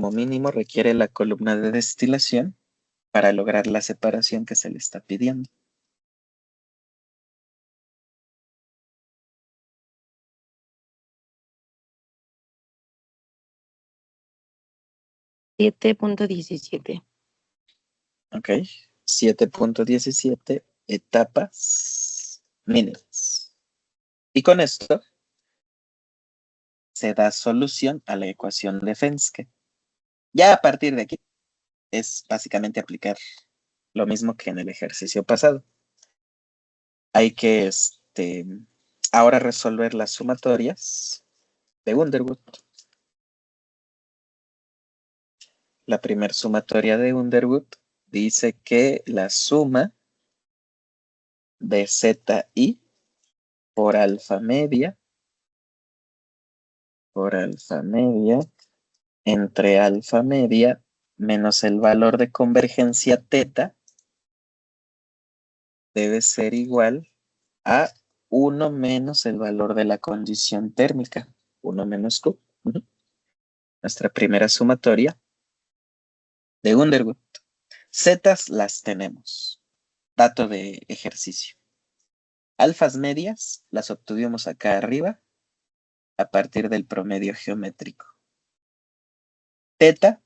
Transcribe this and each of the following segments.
como mínimo requiere la columna de destilación para lograr la separación que se le está pidiendo. Ok, 7.17 etapas mínimas. Y con esto se da solución a la ecuación de Fenske. Ya a partir de aquí es básicamente aplicar lo mismo que en el ejercicio pasado. Hay que ahora resolver las sumatorias de Underwood. La primera sumatoria de Underwood dice que la suma de ZI por alfa media entre alfa media menos el valor de convergencia teta debe ser igual a 1 menos el valor de la condición térmica, 1 menos Q. Nuestra primera sumatoria de Underwood. Zetas las tenemos. Dato de ejercicio. Alfas medias las obtuvimos acá arriba a partir del promedio geométrico. Teta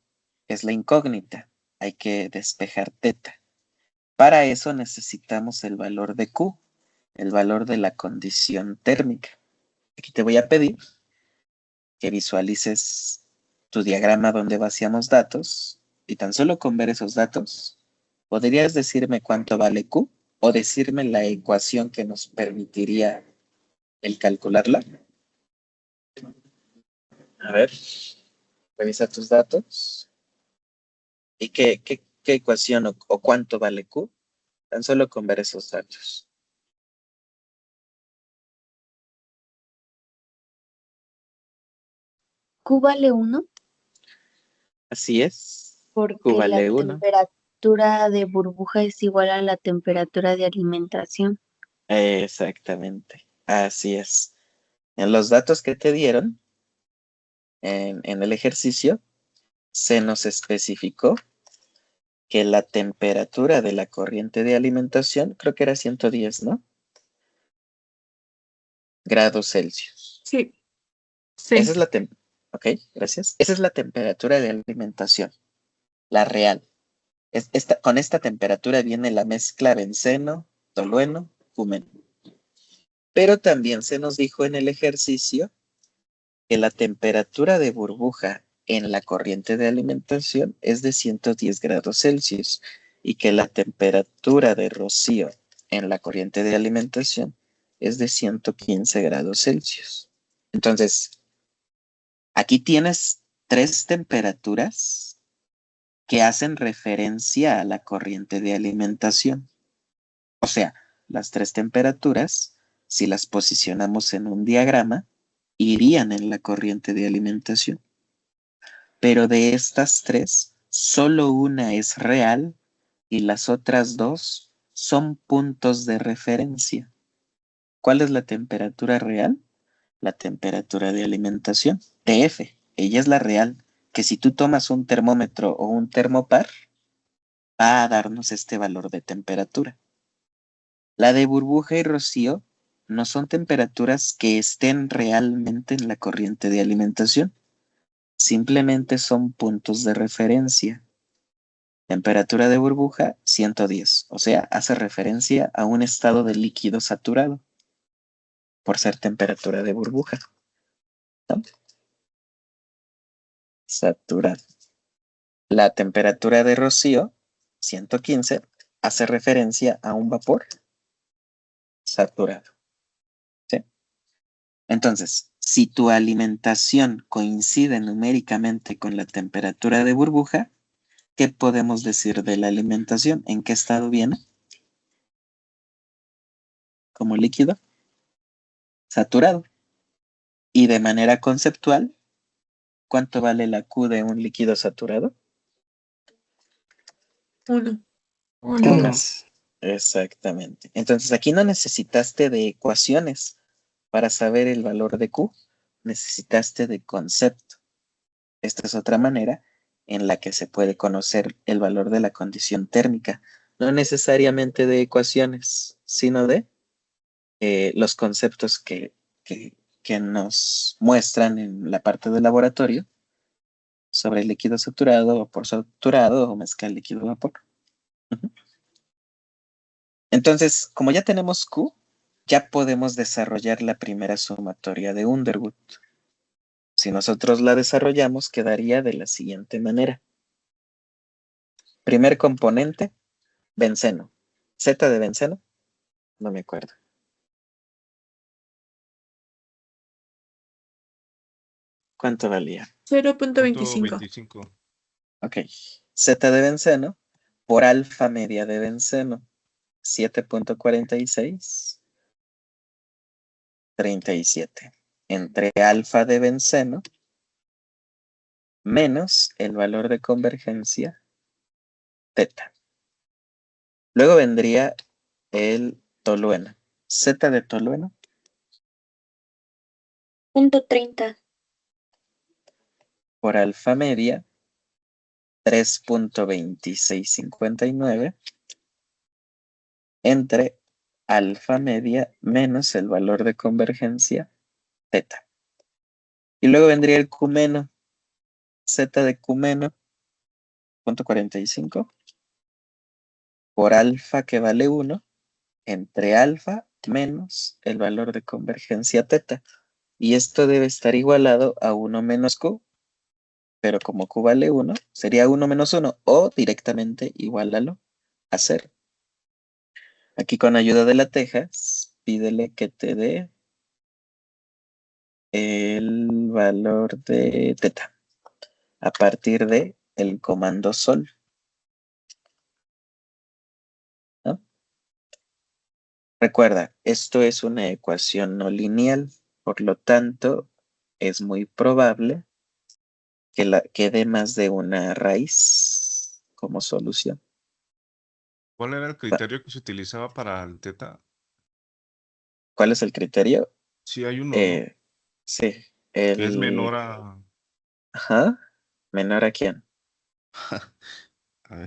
es la incógnita. Hay que despejar teta. Para eso necesitamos el valor de Q, el valor de la condición térmica. Aquí te voy a pedir que visualices tu diagrama donde vaciamos datos y tan solo con ver esos datos, ¿podrías decirme cuánto vale Q o decirme la ecuación que nos permitiría el calcularla? A ver, revisa tus datos. ¿Y qué ecuación o cuánto vale Q? Tan solo con ver esos datos. Q vale 1 Así es. Q porque la vale 1. temperatura de burbuja es igual a la temperatura de alimentación. Exactamente. Así es. En los datos que te dieron, en el ejercicio, se nos especificó que la temperatura de la corriente de alimentación, creo que era 110, ¿no? Grados Celsius. Sí. Esa es la ok, gracias. Esa es la temperatura de alimentación, la real. Con esta temperatura viene la mezcla benceno, tolueno, cumeno. Pero también se nos dijo en el ejercicio que la temperatura de burbuja en la corriente de alimentación es de 110 grados Celsius y que la temperatura de rocío en la corriente de alimentación es de 115 grados Celsius. Entonces, aquí tienes 3 temperaturas que hacen referencia a la corriente de alimentación. O sea, las 3 temperaturas, si las posicionamos en un diagrama, irían en la corriente de alimentación. Pero de estas 3, solo una es real y las otras 2 son puntos de referencia. ¿Cuál es la temperatura real? La temperatura de alimentación, TF. Ella es la real, que si tú tomas un termómetro o un termopar, va a darnos este valor de temperatura. La de burbuja y rocío no son temperaturas que estén realmente en la corriente de alimentación, simplemente son puntos de referencia. Temperatura de burbuja 110, o sea, hace referencia a un estado de líquido saturado, por ser temperatura de burbuja, ¿no? Saturado. La temperatura de rocío 115 hace referencia a un vapor saturado. ¿Sí? Entonces, si tu alimentación coincide numéricamente con la temperatura de burbuja, ¿qué podemos decir de la alimentación? ¿En qué estado viene? Como líquido saturado. Y de manera conceptual, ¿cuánto vale la Q de un líquido saturado? 1. Exactamente. Entonces aquí no necesitaste de ecuaciones para saber el valor de Q, necesitaste de concepto. Esta es otra manera en la que se puede conocer el valor de la condición térmica, no necesariamente de ecuaciones, sino de los conceptos que nos muestran en la parte del laboratorio sobre el líquido saturado, vapor saturado o mezcla líquido-vapor. Entonces, como ya tenemos Q, ya podemos desarrollar la primera sumatoria de Underwood. Si nosotros la desarrollamos, quedaría de la siguiente manera. Primer componente, benceno. Z de benceno, no me acuerdo. ¿Cuánto valía? 0.25. 25. Ok. Z de benceno por alfa media de benceno. 7.46. 37. Entre alfa de benceno menos el valor de convergencia teta. Luego vendría el tolueno. Z de tolueno. .30. Por alfa media 3.2659 entre alfa media menos el valor de convergencia teta. Y luego vendría el cumeno, z de cumeno, 0.45 por alfa que vale 1 entre alfa menos el valor de convergencia teta. Y esto debe estar igualado a 1 menos q, pero como q vale 1, sería 1 menos 1 o directamente igualalo a 0. Aquí con ayuda de la tejas, pídele que te dé el valor de teta a partir de el comando sol, ¿no? Recuerda, esto es una ecuación no lineal, por lo tanto, es muy probable que dé más de una raíz como solución. ¿Cuál era el criterio que se utilizaba para el teta? ¿Cuál es el criterio? Sí, hay uno, ¿no? Sí, Que es menor a... Ajá, ¿menor a quién? a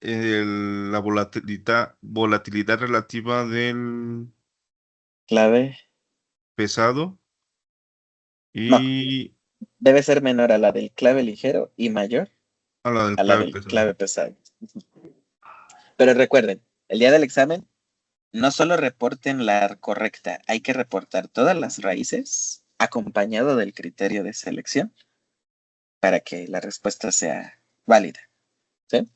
ver, la volatilidad relativa del Clave. pesado No, y debe ser menor a la del clave ligero y mayor a la del a la clave del pesado. clave pesado. Pero recuerden, el día del examen, no solo reporten la correcta, hay que reportar todas las raíces acompañado del criterio de selección para que la respuesta sea válida. ¿Sí?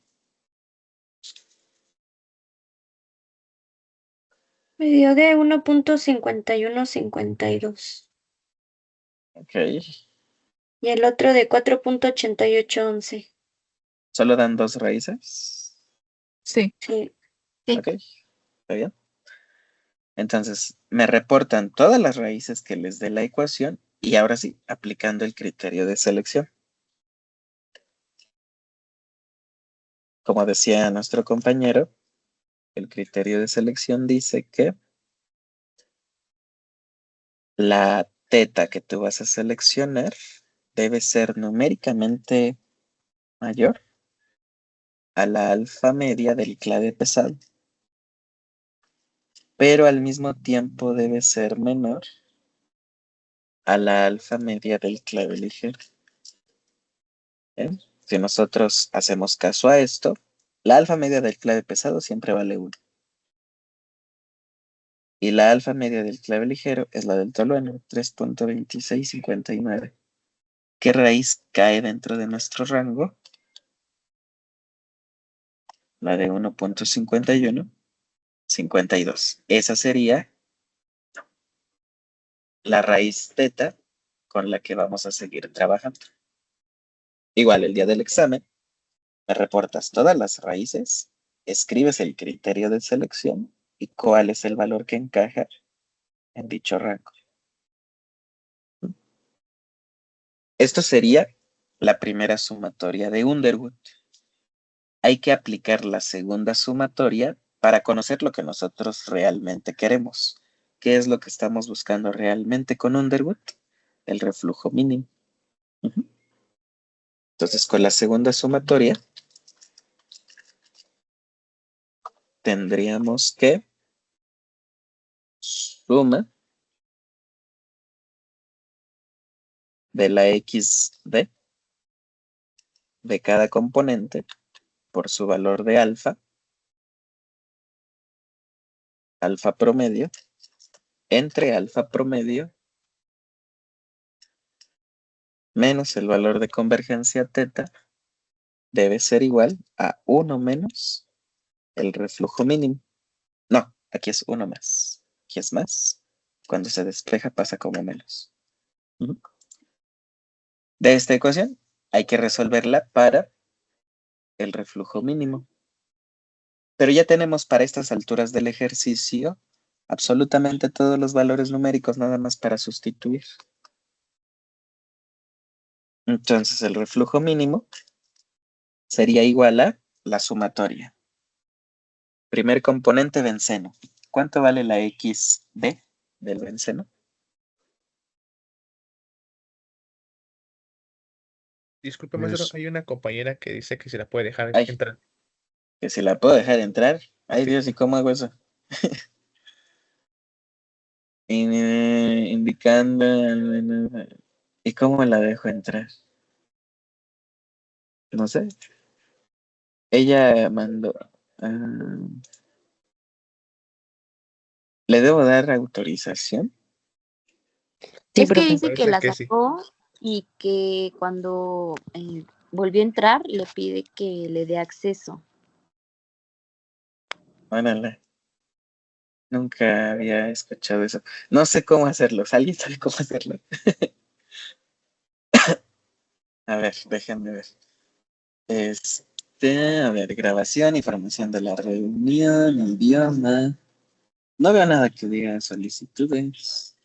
Me dio de 1.5152. Ok. Y el otro de 4.8811. ¿Solo dan dos raíces? Sí. Sí. Ok, está bien. Entonces, me reportan todas las raíces que les dé la ecuación y ahora sí, aplicando el criterio de selección. Como decía nuestro compañero, el criterio de selección dice que la teta que tú vas a seleccionar debe ser numéricamente mayor a la alfa media del clave pesado, pero al mismo tiempo debe ser menor a la alfa media del clave ligero. ¿Bien? Si nosotros hacemos caso a esto, la alfa media del clave pesado siempre vale 1. Y la alfa media del clave ligero es la del tolueno, 3.2659. ¿Qué raíz cae dentro de nuestro rango? La de 1.51, 52. Esa sería la raíz teta con la que vamos a seguir trabajando. Igual, el día del examen, me reportas todas las raíces, escribes el criterio de selección y cuál es el valor que encaja en dicho rango. Esto sería la primera sumatoria de Underwood. Hay que aplicar la segunda sumatoria para conocer lo que nosotros realmente queremos. ¿Qué es lo que estamos buscando realmente con Underwood? El reflujo mínimo. Entonces, con la segunda sumatoria, tendríamos que suma de la XD de cada componente por su valor de alfa promedio, entre alfa promedio menos el valor de convergencia teta debe ser igual a 1 menos el reflujo mínimo. No, aquí es 1 más. Aquí es más. Cuando se despeja pasa como menos. De esta ecuación hay que resolverla para el reflujo mínimo. Pero ya tenemos para estas alturas del ejercicio absolutamente todos los valores numéricos nada más para sustituir. Entonces el reflujo mínimo sería igual a la sumatoria. Primer componente, benceno. ¿Cuánto vale la XB del benceno? Disculpe, maestro, Es- hay una compañera que dice que se la puede dejar Ay. entrar. Que si la puedo dejar entrar. Ay, Sí. Dios, ¿y cómo hago eso? Indicando. ¿Y cómo la dejo entrar? No sé. Ella mandó. ¿Le debo dar autorización? Es Sí, que profe. dice que Parece la que sí. sacó y que cuando volvió a entrar le pide que le dé acceso. Órale. Nunca había escuchado eso. No sé cómo hacerlo. ¿Alguien sabe cómo hacerlo? A ver, déjenme ver. A ver, grabación, información de la reunión, idioma. No veo nada que diga solicitudes.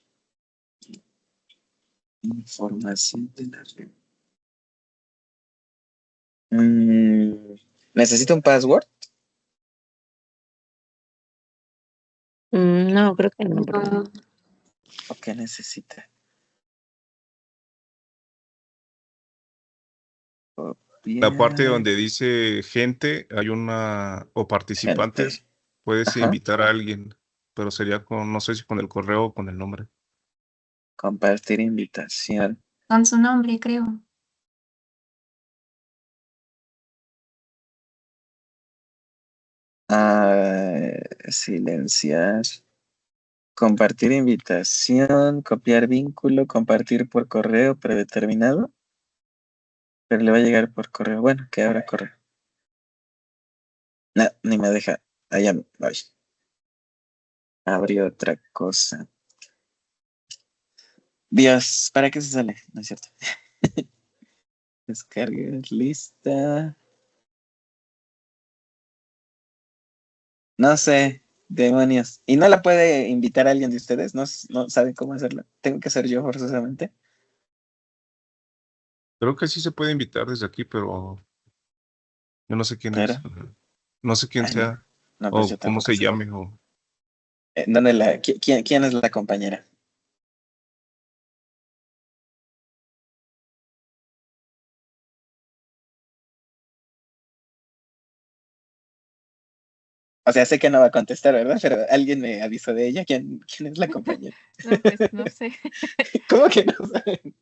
Información de la reunión. ¿Necesito un password? No, creo que no, profe. No, ¿O qué necesita? La parte Copiar. donde dice gente, hay una, o participantes, Gente. puedes Ajá. invitar a alguien, pero sería con, no sé si con el correo o con el nombre. Compartir invitación. Con su nombre, creo. Silenciar. Compartir invitación, copiar vínculo, compartir por correo predeterminado. Pero le va a llegar por correo. Bueno, que abra correo. No, ni me deja. Allá, ay. Abrió otra cosa. Dios, ¿para qué se sale? No es cierto. Descargar lista. No sé, demonios. ¿Y no la puede invitar a alguien de ustedes? ¿No saben cómo hacerlo? ¿Tengo que ser yo forzosamente? Creo que sí se puede invitar desde aquí, pero yo no sé quién Pero, es. No sé quién ay, no. sea No, pues o yo cómo tampoco se sé. llame. O... ¿Quién es la compañera? O sea, sé que no va a contestar, ¿verdad? Pero alguien me avisó de ella. ¿Quién es la compañera? No, pues no sé. ¿Cómo que no saben?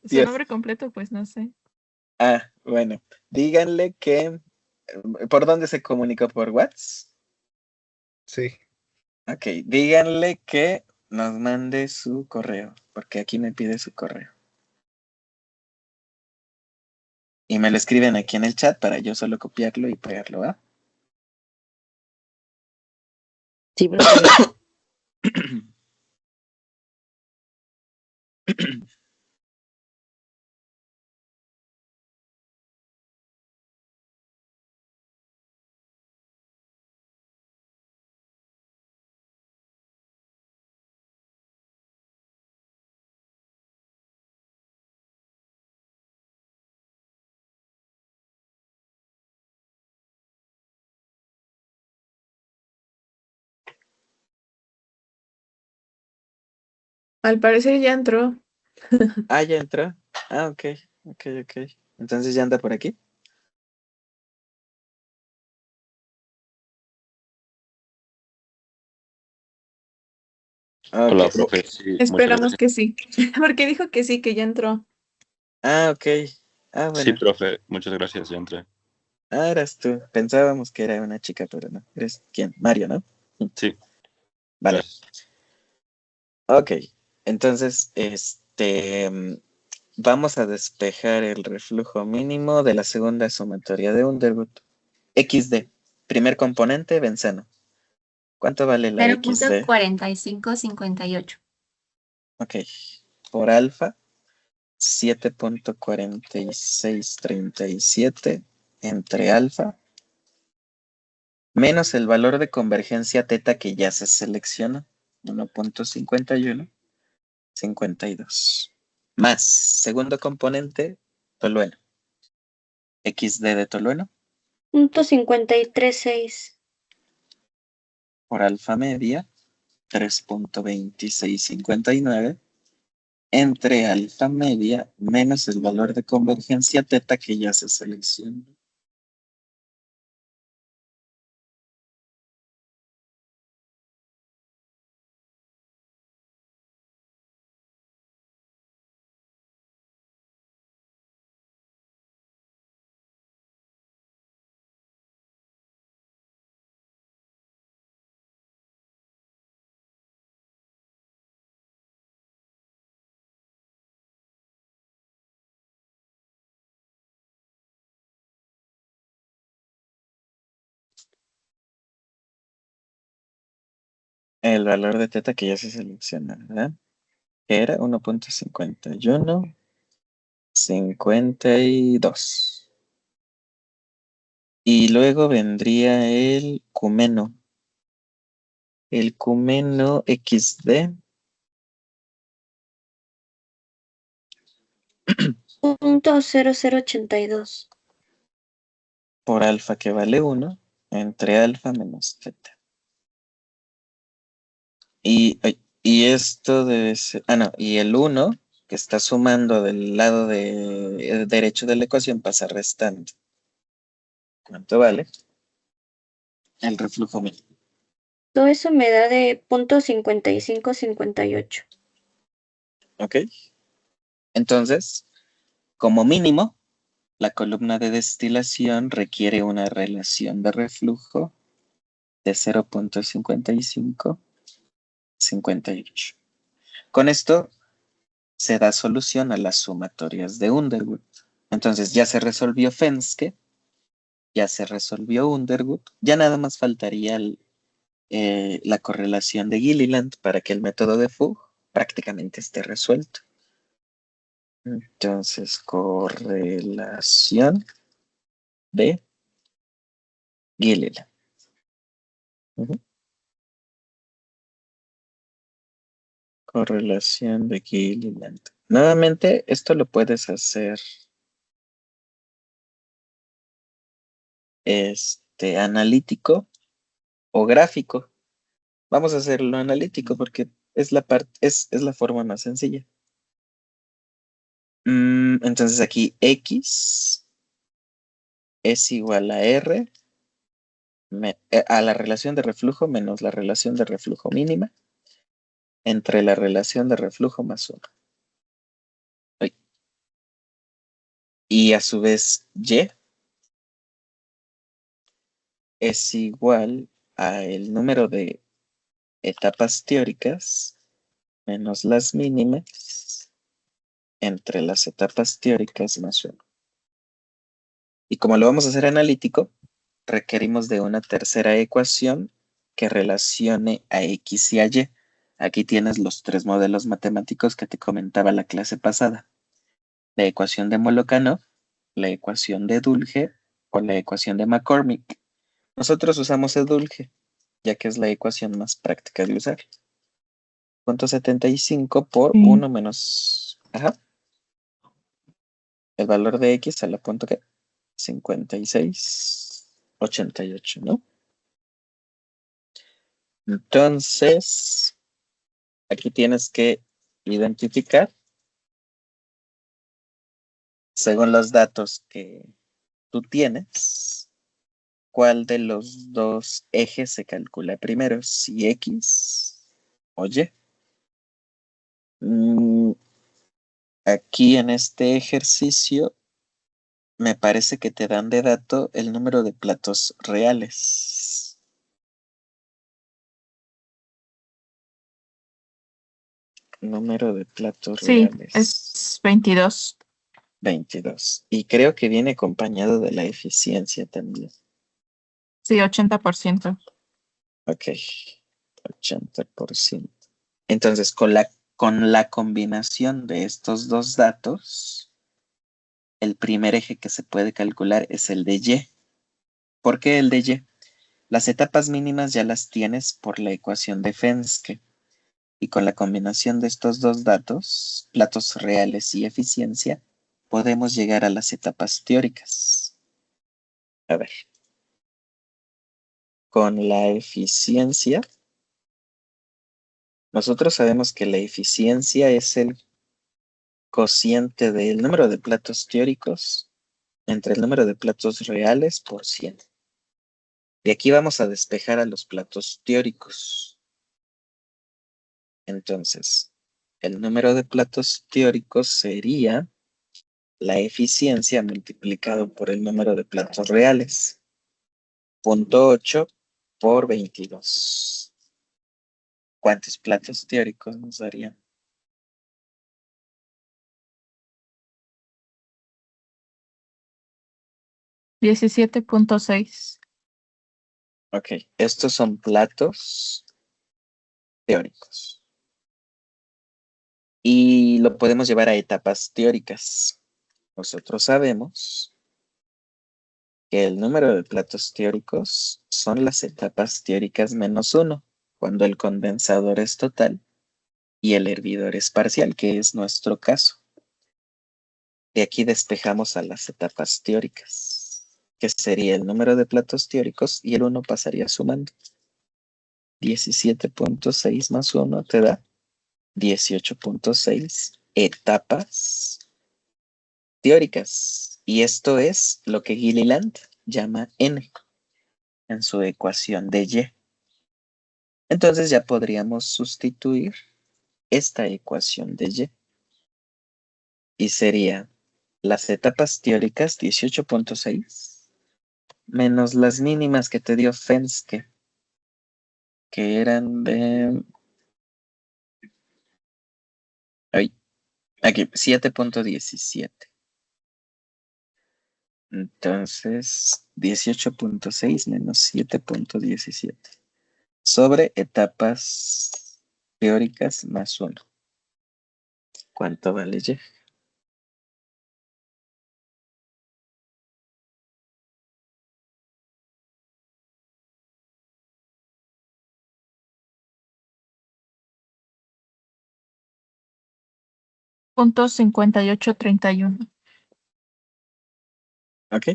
Su Dios. nombre completo, pues no sé. Bueno. Díganle que... ¿Por dónde se comunicó? ¿Por WhatsApp? Sí. Ok, díganle que nos mande su correo, porque aquí me pide su correo. Y me lo escriben aquí en el chat para yo solo copiarlo y pegarlo, ¿ah? Sí, profe. Al parecer ya entró. Ya entró. Ok. Entonces ya anda por aquí. Hola, Ok. profe. Sí, muchas Esperamos gracias. que sí. Porque dijo que sí, que ya entró. Ah, ok. Ah, Sí, bueno. profe, muchas gracias. Ya entré. Ah, eras tú. Pensábamos que era una chica, pero no. ¿Eres quién? Mario, ¿no? Sí, Vale. gracias. Ok. Entonces, vamos a despejar el reflujo mínimo de la segunda sumatoria de Underwood. XD. Primer componente, benceno. ¿Cuánto vale la XD? 0.4558. Ok. Por alfa, 7.4637 entre alfa, menos el valor de convergencia teta que ya se selecciona, 1.5152. Más, segundo componente, tolueno. XD de tolueno .536. por alfa media, 3.2659 entre alfa media menos el valor de convergencia teta que ya se selecciona. El valor de teta que ya se selecciona, ¿verdad? Que era 1.5152. Y luego vendría el cumeno. El cumeno XD .0082. por alfa que vale 1 entre alfa menos teta. Y esto debe ser, no, y el 1 que está sumando del lado derecho de la ecuación pasa restando. ¿Cuánto vale? El reflujo mínimo. Todo eso me da de .5558. ¿Ok? Entonces, como mínimo, la columna de destilación requiere una relación de reflujo de 0.5558. Con esto se da solución a las sumatorias de Underwood. Entonces ya se resolvió Fenske, ya se resolvió Underwood, ya nada más faltaría la correlación de Gilliland para que el método de Fugg prácticamente esté resuelto. Entonces, correlación de Gilliland. Correlación de Gilliland. Nuevamente, esto lo puedes hacer analítico o gráfico. Vamos a hacerlo analítico porque es la parte, es la forma más sencilla. Entonces aquí X es igual a R a la relación de reflujo menos la relación de reflujo mínima entre la relación de reflujo más 1. Y a su vez Y es igual a el número de etapas teóricas menos las mínimas entre las etapas teóricas más 1. Y como lo vamos a hacer analítico, requerimos de una tercera ecuación que relacione a X y a Y. Aquí tienes los tres modelos matemáticos que te comentaba la clase pasada. La ecuación de Molokhanov, la ecuación de Dulce o la ecuación de McCormick. Nosotros usamos Dulce, ya que es la ecuación más práctica de usar. 0.75 por Sí. 1 menos... Ajá. El valor de X a la punto que 56,88, ¿no? Entonces, aquí tienes que identificar según los datos que tú tienes, ¿cuál de los dos ejes se calcula primero? ¿Si X o Y? Aquí en este ejercicio me parece que te dan de dato el número de platos reales. Número de platos Sí, reales. es 22. 22. Y creo que viene acompañado de la eficiencia también. Sí, 80%. Ok, 80%. Entonces, con la combinación de estos dos datos, el primer eje que se puede calcular es el de Y. ¿Por qué el de Y? Las etapas mínimas ya las tienes por la ecuación de Fenske. Y con la combinación de estos dos datos, platos reales y eficiencia, podemos llegar a las etapas teóricas. A ver. Con la eficiencia, nosotros sabemos que la eficiencia es el cociente del número de platos teóricos entre el número de platos reales por 100. Y aquí vamos a despejar a los platos teóricos. Entonces, el número de platos teóricos sería la eficiencia multiplicado por el número de platos reales. 0.8 por 22. ¿Cuántos platos teóricos nos darían? 17.6. Ok, estos son platos teóricos. Y lo podemos llevar a etapas teóricas. Nosotros sabemos que el número de platos teóricos son las etapas teóricas menos 1, cuando el condensador es total y el hervidor es parcial, que es nuestro caso. De aquí despejamos a las etapas teóricas, que sería el número de platos teóricos y el 1 pasaría sumando. 17.6 más 1 te da 18.6 etapas teóricas. Y esto es lo que Gilliland llama N en su ecuación de Y. Entonces ya podríamos sustituir esta ecuación de Y. Y sería las etapas teóricas 18.6 menos las mínimas que te dio Fenske, que eran de... Ay, aquí, 7.17. Entonces, 18.6 menos 7.17 sobre etapas teóricas más 1. ¿Cuánto vale Y? .5831. Ok.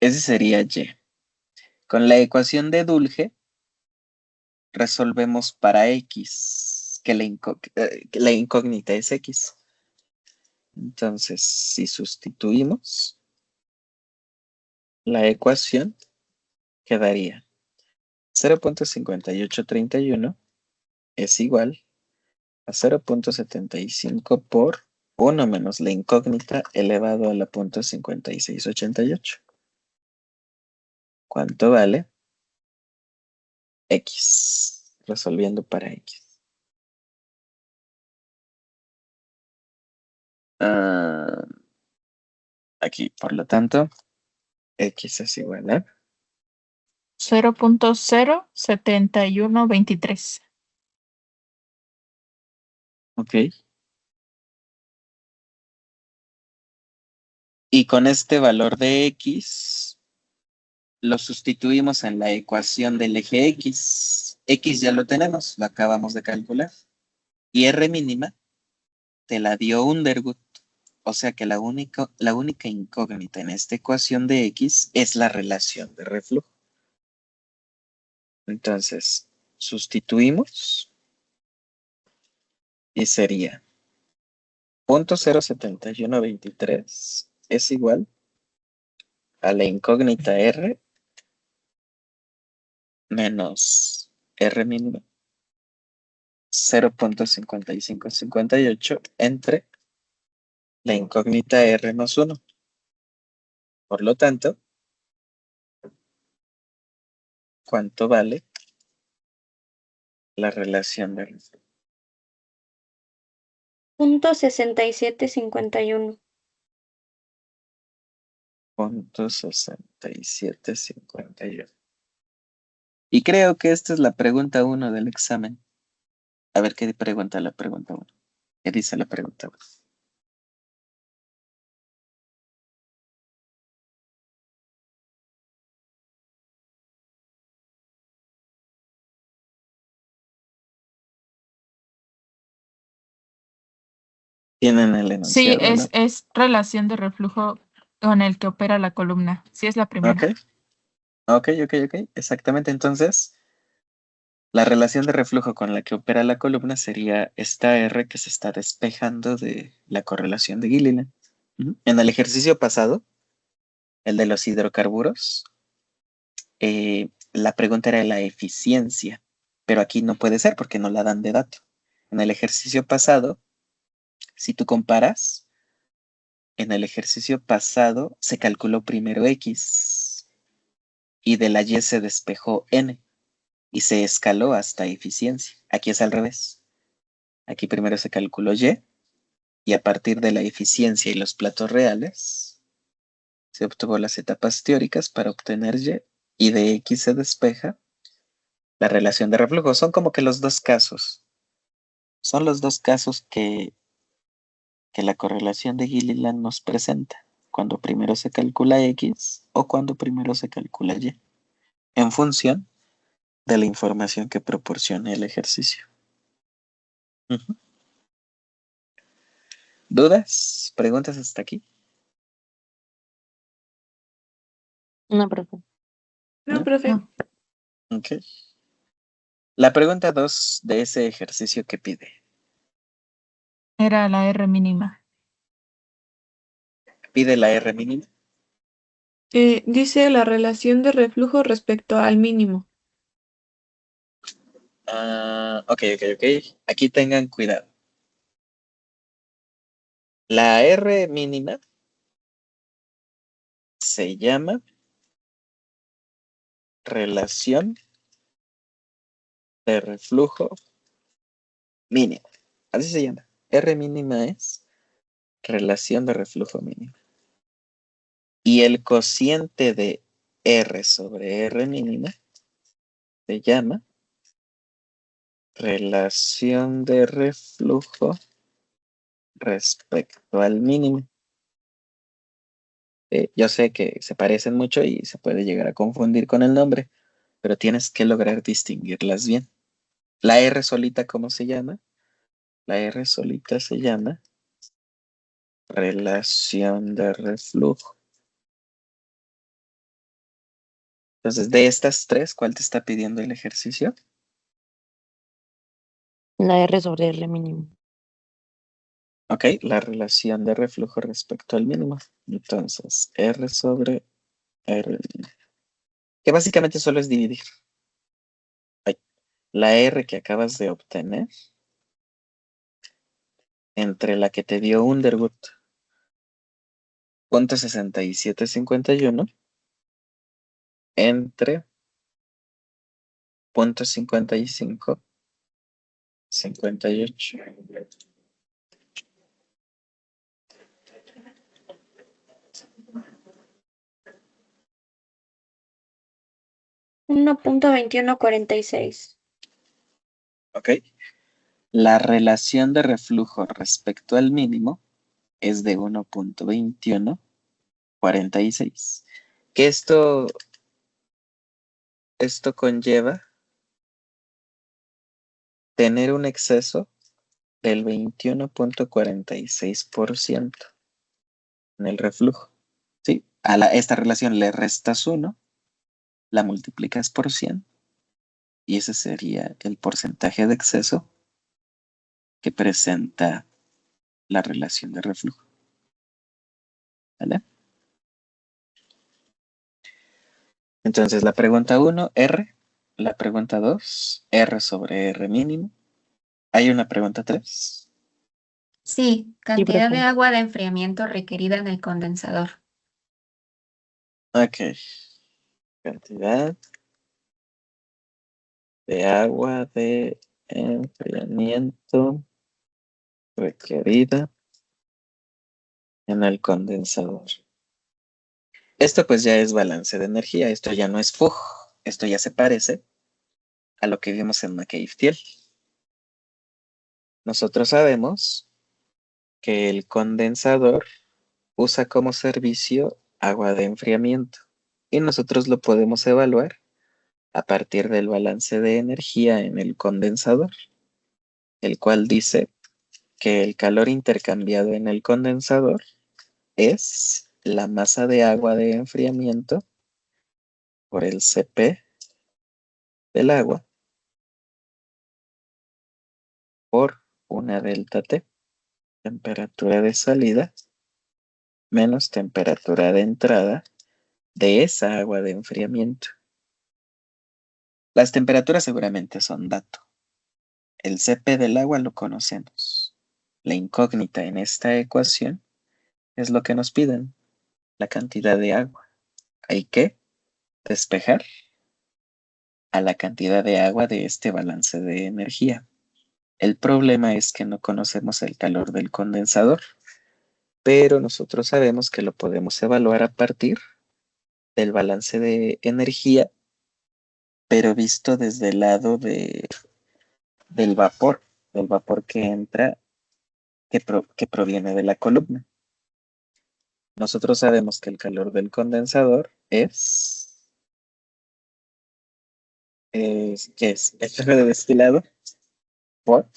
Ese sería Y. Con la ecuación de Dulce resolvemos para X, que la incógnita es X. Entonces, si sustituimos, la ecuación quedaría 0.5831 es igual a 0.75 por 1 menos la incógnita elevado a la 0.5688. ¿Cuánto vale? X. Resolviendo para X. Aquí, por lo tanto, X es igual a... 0.07123. Ok. Y con este valor de X, lo sustituimos en la ecuación del eje X. X ya lo tenemos, lo acabamos de calcular. Y R mínima te la dio Underwood. O sea que la única incógnita en esta ecuación de X es la relación de reflujo. Entonces, sustituimos y sería .07123 es igual a la incógnita R menos R mínima 0.5558 entre la incógnita R más 1. Por lo tanto, ¿cuánto vale la relación de reflujo? .6751. .6751. Y creo que esta es la pregunta 1 del examen. A ver qué pregunta la pregunta 1. ¿Qué dice la pregunta 1? Tienen el Sí, enunciado, ¿no? es relación de reflujo con el que opera la columna. Sí, es la primera. Ok, exactamente. Entonces, la relación de reflujo con la que opera la columna sería esta R que se está despejando de la correlación de Gilliland. En el ejercicio pasado, el de los hidrocarburos, la pregunta era la eficiencia, pero aquí no puede ser porque no la dan de dato. En el ejercicio pasado, si tú comparas, en el ejercicio pasado se calculó primero X y de la Y se despejó N y se escaló hasta eficiencia. Aquí es al revés. Aquí primero se calculó y a partir de la eficiencia y los platos reales se obtuvo las etapas teóricas para obtener y de X se despeja la relación de reflujo. Son como que los dos casos. Son los dos casos que la correlación de Gilliland nos presenta. Cuando primero se calcula X o cuando primero se calcula Y. En función de la información que proporcione el ejercicio. Ujú. ¿Dudas? ¿Preguntas hasta aquí? No, profe. ¿No? No, Ok. La pregunta 2 de ese ejercicio que pide. era la R mínima. Pide la R mínima. Dice la relación de reflujo respecto al mínimo. Ok. Aquí tengan cuidado. La R mínima se llama relación de reflujo mínima. Así se llama. R mínima es relación de reflujo mínima. Y el cociente de R sobre R mínima se llama relación de reflujo respecto al mínimo. Yo sé que se parecen mucho y se puede llegar a confundir con el nombre, pero tienes que lograr distinguirlas bien. La R solita, ¿cómo se llama? La R solita se llama relación de reflujo. Entonces, de estas tres, ¿cuál te está pidiendo el ejercicio? La R sobre R mínimo. Ok, la relación de reflujo respecto al mínimo. Entonces, R sobre R mínimo. Que básicamente solo es dividir. La R que acabas de obtener entre la que te dio Underwood, .6751, entre .55, 58. 1.2146. Ok. La relación de reflujo respecto al mínimo es de 1.2146. Que esto conlleva tener un exceso del 21.46% en el reflujo. ¿Sí? Esta relación le restas 1, la multiplicas por 100 y ese sería el porcentaje de exceso que presenta la relación de reflujo. ¿Vale? Entonces, la pregunta 1, R. La pregunta 2, R sobre R mínimo. ¿Hay una pregunta 3? Sí, cantidad de profe. agua de enfriamiento requerida en el condensador. Ok. Cantidad de agua de enfriamiento requerida en el condensador. Esto pues ya es balance de energía, esto ya no es FUG, esto ya se parece a lo que vimos en McCabe-Thiel. Nosotros sabemos que el condensador usa como servicio agua de enfriamiento y nosotros lo podemos evaluar a partir del balance de energía en el condensador, el cual dice que el calor intercambiado en el condensador es la masa de agua de enfriamiento por el Cp del agua por una delta T, temperatura de salida, menos temperatura de entrada de esa agua de enfriamiento. Las temperaturas seguramente son dato. El Cp del agua lo conocemos. La incógnita en esta ecuación es lo que nos piden, la cantidad de agua. Hay que despejar a la cantidad de agua de este balance de energía. El problema es que no conocemos el calor del condensador, pero nosotros sabemos que lo podemos evaluar a partir del balance de energía, pero visto desde el lado del vapor que entra, que proviene de la columna. Nosotros sabemos que el calor del condensador ¿qué es? El flujo de destilado por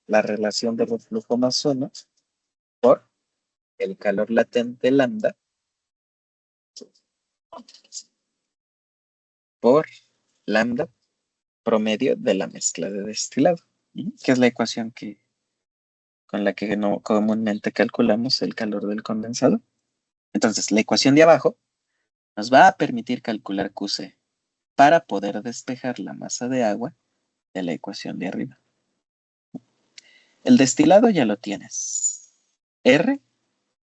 la relación de reflujo más 1 por el calor latente lambda por lambda promedio de la mezcla de destilado, que es la ecuación con la que comúnmente calculamos el calor del condensado. Entonces, la ecuación de abajo nos va a permitir calcular QC para poder despejar la masa de agua de la ecuación de arriba. El destilado ya lo tienes. R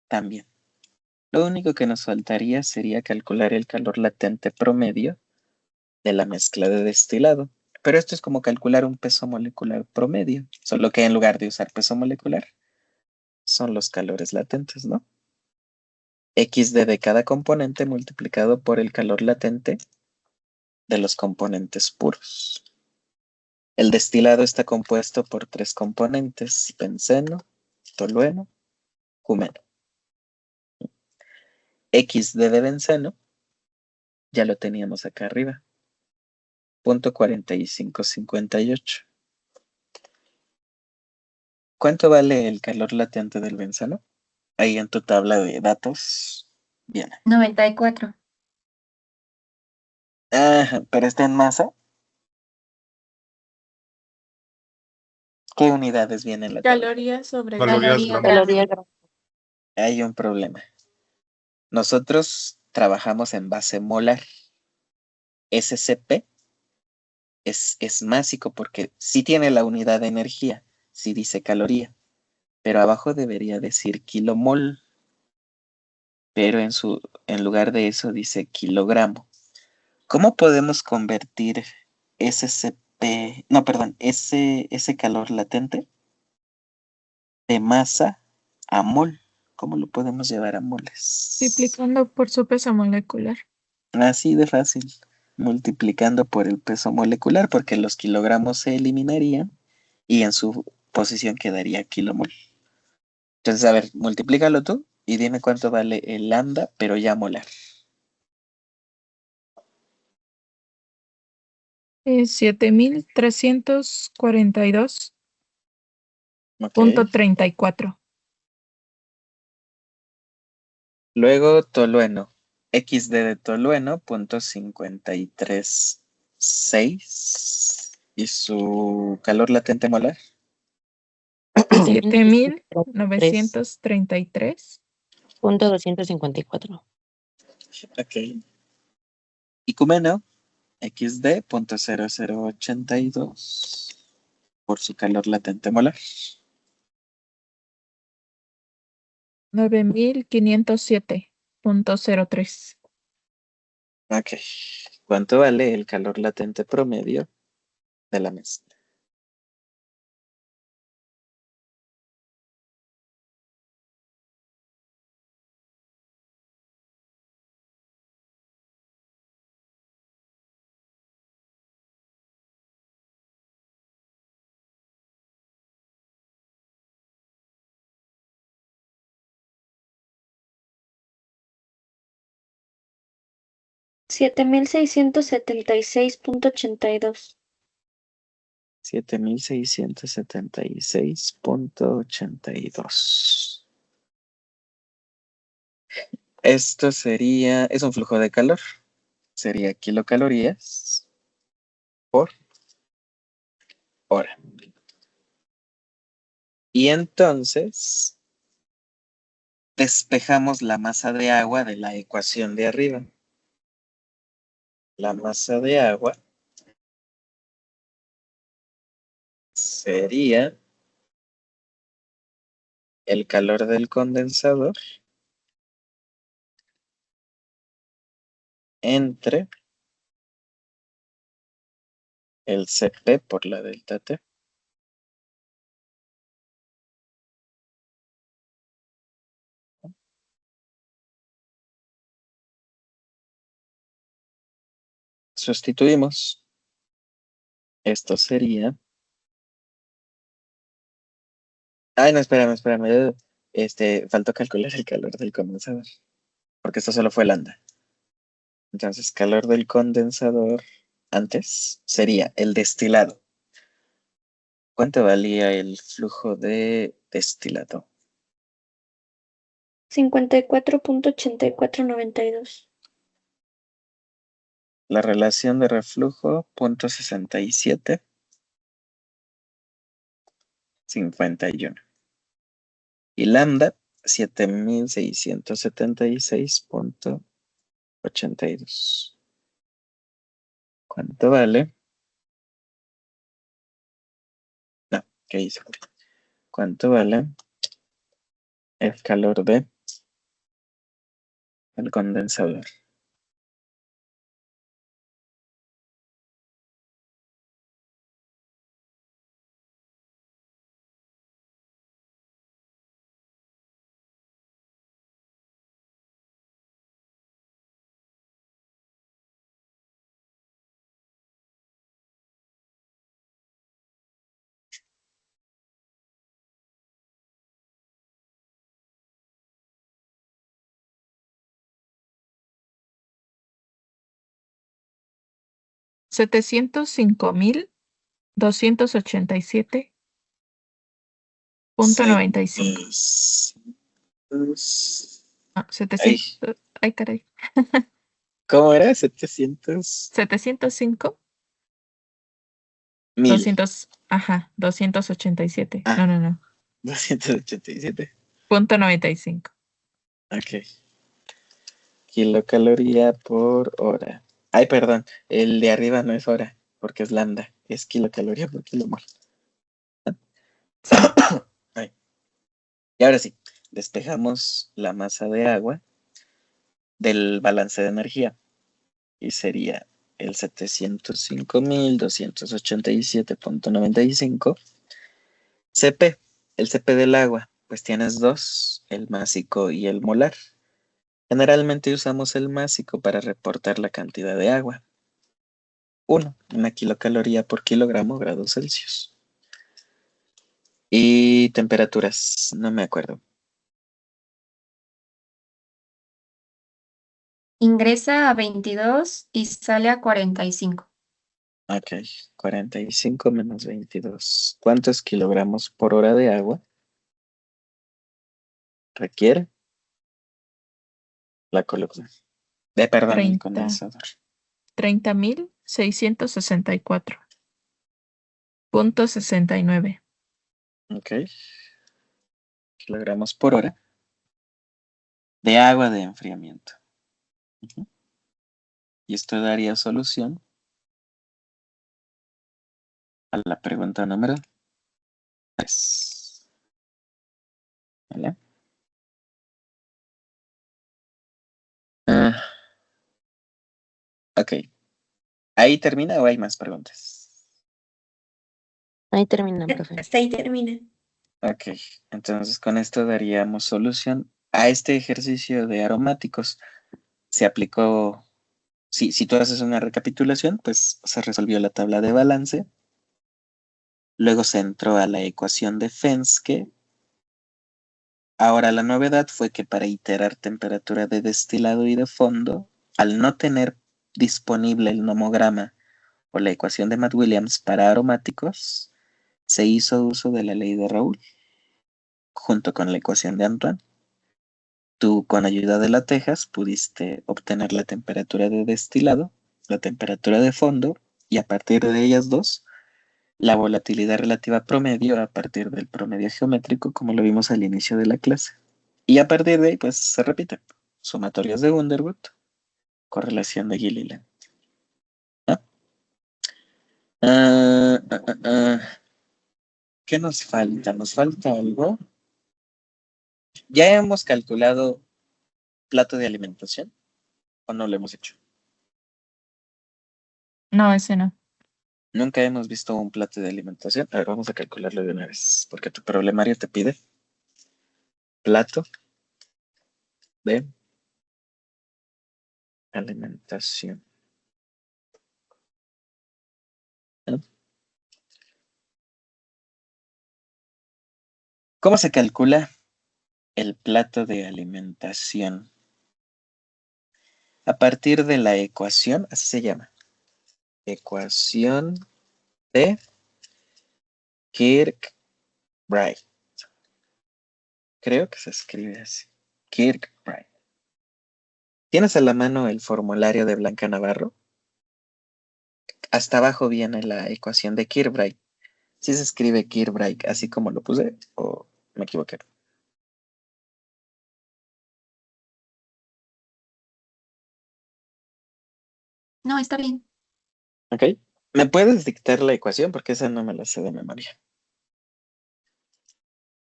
también. Lo único que nos faltaría sería calcular el calor latente promedio de la mezcla de destilado. Pero esto es como calcular un peso molecular promedio, solo que en lugar de usar peso molecular, son los calores latentes, ¿no? XD de cada componente multiplicado por el calor latente de los componentes puros. El destilado está compuesto por 3 componentes: benceno, tolueno, cumeno. XD de benceno ya lo teníamos acá arriba, 0.4558. ¿Cuánto vale el calor latente del benceno? Ahí en tu tabla de datos viene. 94. Pero está en masa. ¿Qué unidades vienen en la tabla? Calorías sobre Calorías Calorías gramo. gramo. Hay un problema. Nosotros trabajamos en base molar. SCP es másico porque sí tiene la unidad de energía, sí dice caloría, pero abajo debería decir kilomol, pero en lugar de eso dice kilogramo. ¿Cómo podemos convertir ese calor latente de masa a mol? ¿Cómo lo podemos llevar a moles? Multiplicando por su peso molecular. Así de fácil, multiplicando por el peso molecular, porque los kilogramos se eliminarían y en su posición quedaría kilomol. Entonces, a ver, multiplícalo tú y dime cuánto vale el lambda, pero ya molar. 7,342.34. Ok. Luego tolueno. XD de tolueno, 0.536. ¿Y su calor latente molar? 7,933.254. Ok. Icumeno, XD.0082 por su calor latente molar. 9,507.03. Ok. ¿Cuánto vale el calor latente promedio de la mezcla? $7,676.82. 7,676.82. Esto sería, es un flujo de calor. Sería kilocalorías por hora. Y entonces despejamos la masa de agua de la ecuación de arriba. La masa de agua sería el calor del condensador entre el Cp por la delta T. Sustituimos. Esto sería. Ay, no, espérame. Faltó calcular el calor del condensador. Porque esto solo fue lambda. Entonces, calor del condensador antes sería el destilado. ¿Cuánto valía el flujo de destilado? 54.8492. La relación de reflujo, 0.6751. Y lambda, 7,676.82. ¿Cuánto vale? No, ¿qué hice? ¿Cuánto vale el calor de el condensador? $705,287.95. No, 700. Ay, caray. ¿Cómo era? 700 705. mil. 287. Ah. No. 287. .95. Ok. Kilocaloría por hora. Ay, perdón. El de arriba no es hora, porque es lambda. Es kilocaloría por kilomol. Ay. Y ahora sí, despejamos la masa de agua del balance de energía. Y sería el 705,287.95. Cp, el Cp del agua, pues tienes dos, el másico y el molar. Generalmente usamos el másico para reportar la cantidad de agua. 1 kilocaloría por kilogramo grados Celsius. Y temperaturas, no me acuerdo. Ingresa a 22 y sale a 45. Ok, 45 menos 22. ¿Cuántos kilogramos por hora de agua requiere la columna? Perdón, el 30. condensador. 30,664.69. Ok. kilogramos por hora de agua de enfriamiento. Ujú. Y esto daría solución a la pregunta número 3. ¿Vale? Ok. ¿Ahí termina o hay más preguntas? Ahí termina, profe. Hasta ahí termina. Ok. Entonces con esto daríamos solución a este ejercicio de aromáticos. Se aplicó, si tú haces una recapitulación, pues se resolvió la tabla de balance. Luego se entró a la ecuación de Fenske. Ahora la novedad fue que para iterar temperatura de destilado y de fondo, al no tener disponible el nomograma o la ecuación de Matt-Williams para aromáticos, se hizo uso de la ley de Raoult junto con la ecuación de Antoine. Tú, con ayuda de la Tejas, pudiste obtener la temperatura de destilado, la temperatura de fondo y a partir de ellas dos, la volatilidad relativa promedio a partir del promedio geométrico, como lo vimos al inicio de la clase. Y a partir de ahí, pues se repite. Sumatorios de Underwood, correlación de Gilliland. ¿Qué nos falta? ¿Nos falta algo? ¿Ya hemos calculado plato de alimentación o no lo hemos hecho? No, ese no. Nunca hemos visto un plato de alimentación. A ver, vamos a calcularlo de una vez, porque tu problemario te pide plato de alimentación. ¿No? ¿Cómo se calcula el plato de alimentación? A partir de la ecuación, así se llama. Ecuación de Kirkbride. Creo que se escribe así. Kirkbride. ¿Tienes a la mano el formulario de Blanca Navarro? Hasta abajo viene la ecuación de Kirkbride. ¿Sí se escribe Kirkbride así como lo puse o me equivoqué? No, está bien. ¿Ok? ¿Me puedes dictar la ecuación? Porque esa no me la sé de memoria.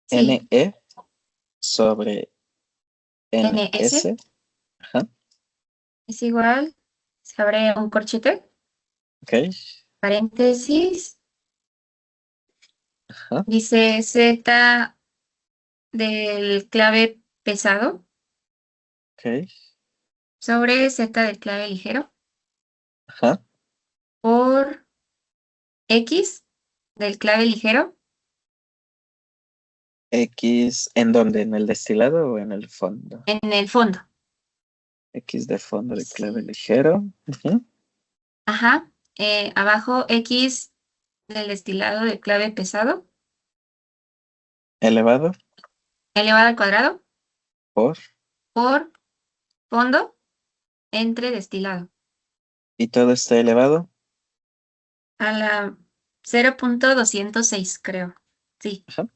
Sí. NE sobre NS NS. Ajá. es igual. Se abre un corchete, Ok. paréntesis, Ajá. dice Z del clave pesado Ok. sobre Z del clave ligero Ajá. por X del clave ligero X, ¿en dónde? ¿En el destilado o en el fondo? en el fondo. X de fondo de clave Sí. ligero. Ujú. Ajá. Abajo X del destilado del clave pesado Elevado elevado al cuadrado por. por fondo entre destilado Y todo está elevado. a la 0.206, creo. Sí. Ajá.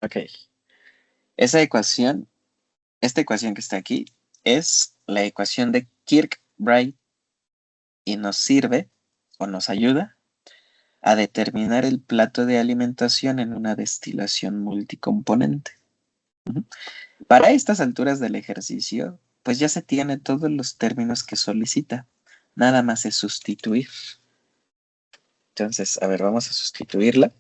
Ok. Esta ecuación que está aquí es la ecuación de Kirkbride y nos sirve o nos ayuda a determinar el plato de alimentación en una destilación multicomponente. Ujú. Para estas alturas del ejercicio, pues ya se tiene todos los términos que solicita. Nada más es sustituir. Entonces, a ver, vamos a sustituirla.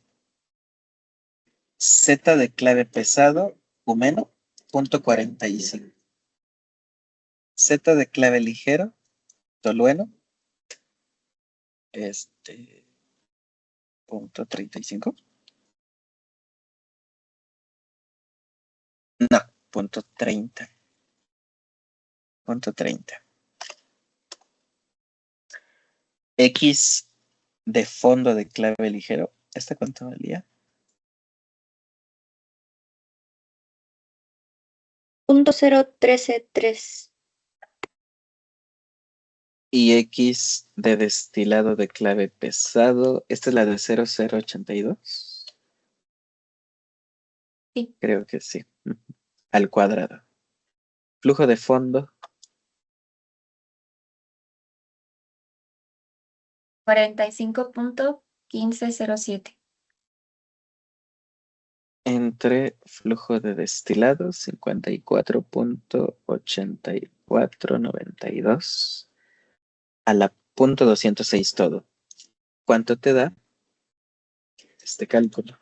Z de clave pesado, humeno, .45. Z de clave ligero, tolueno, .35. No, .30. .30. X de fondo de clave ligero. ¿Esta cuánto valía? .013.3. Y X de destilado de clave pesado. Esta es la de 0082. Sí. Creo que sí. al cuadrado. Flujo de fondo 45.1507. entre flujo de destilado 54.8492 a la punto 206 todo. ¿Cuánto te da este cálculo?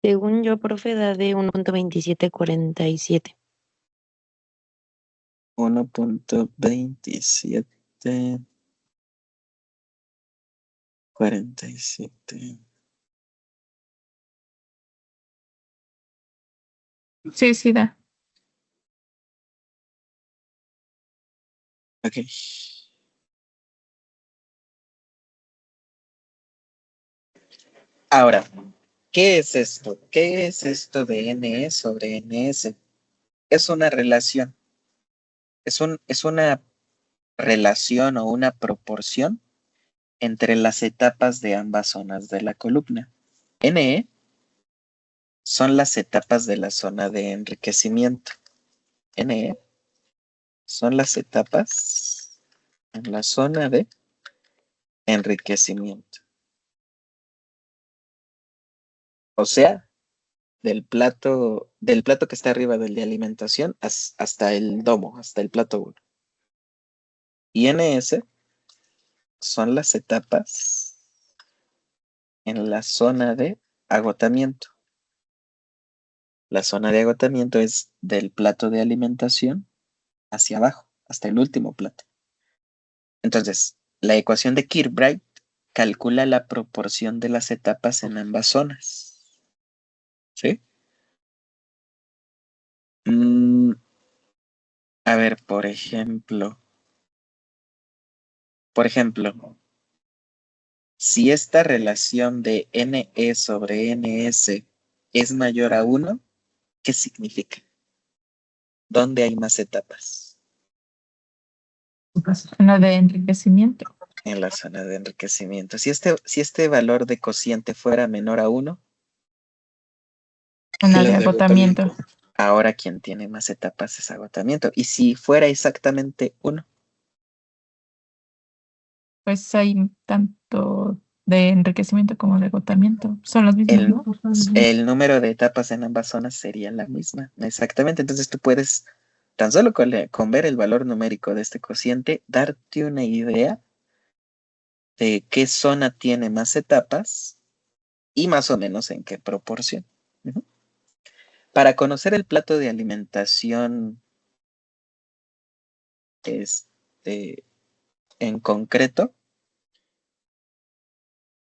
Según yo, profe, da de 1.2747. 1.2747. Sí, sí da. Ok. Ahora, ¿qué es esto? ¿Qué es esto de NE sobre NS? Es una relación. Es una relación o una proporción entre las etapas de ambas zonas de la columna. NE son las etapas de la zona de enriquecimiento. NE son las etapas en la zona de enriquecimiento. O sea, del plato que está arriba del de alimentación hasta el domo, hasta el plato 1. Y NS son las etapas en la zona de agotamiento. La zona de agotamiento es del plato de alimentación hacia abajo, hasta el último plato. Entonces, la ecuación de Kirchbreit calcula la proporción de las etapas en ambas zonas. ¿Sí? A ver, por ejemplo, si esta relación de NE sobre NS es mayor a 1, ¿qué significa? ¿Dónde hay más etapas? Zona de enriquecimiento. En la zona de enriquecimiento. Si este valor de cociente fuera menor a 1, Zona La de de agotamiento. ahora quien tiene más etapas es agotamiento. Y si fuera exactamente 1, Pues hay tanto de enriquecimiento como de agotamiento. Son los mismos, el, ¿no? el número de etapas en ambas zonas sería la misma. Exactamente. Entonces tú puedes, tan solo con ver el valor numérico de este cociente, darte una idea de qué zona tiene más etapas y más o menos en qué proporción. Ujú. Para conocer el plato de alimentación en concreto,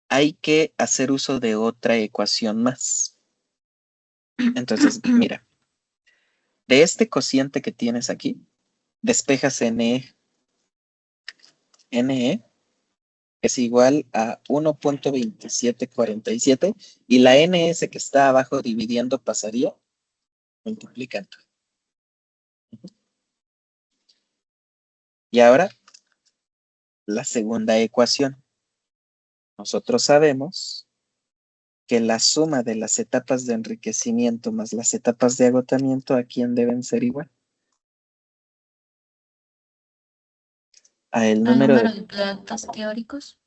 hay que hacer uso de otra ecuación más. Entonces, mira, de este cociente que tienes aquí, despejas NE. NE es igual a 1.2747 y la NS que está abajo dividiendo pasaría multiplicando. Y ahora, la segunda ecuación. Nosotros sabemos que la suma de las etapas de enriquecimiento más las etapas de agotamiento, ¿a quién deben ser igual? A el ¿El número número de... de platos teóricos?